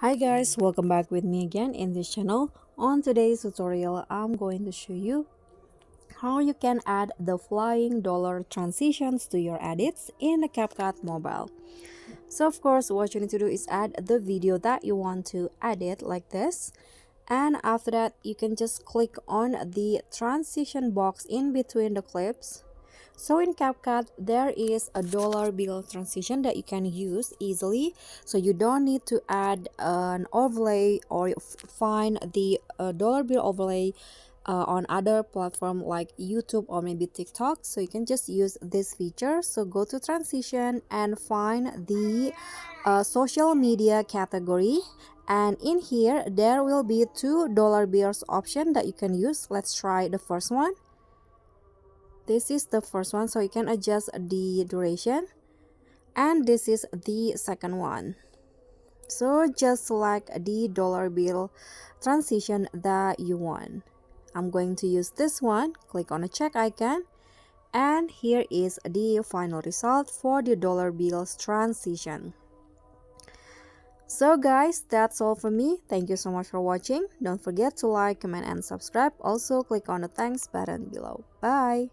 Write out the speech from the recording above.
Hi guys, welcome back with me again in this channel. On today's tutorial, I'm going to show you how you can add the flying dollar transitions to your edits in the CapCut mobile. So of course, what you need to do is add the video that you want to edit like this. And after that, you can just click on the transition box in between the clips. So in CapCut, there is a dollar bill transition that you can use easily. So you don't need to add an overlay or find the dollar bill overlay on other platform like YouTube or maybe TikTok. So you can just use this feature. So go to transition and find the social media category, and in here there will be two dollar bills option that you can use. Let's try the first one. This is the first one, so you can adjust the duration, and this is the second one. So just select the dollar bill transition that you want. I'm going to use this one. Click on the check icon, and here is the final result for the dollar bills transition. So guys, that's all for me. Thank you so much for watching. Don't forget to like, comment, and subscribe. Also click on the thanks button below. Bye.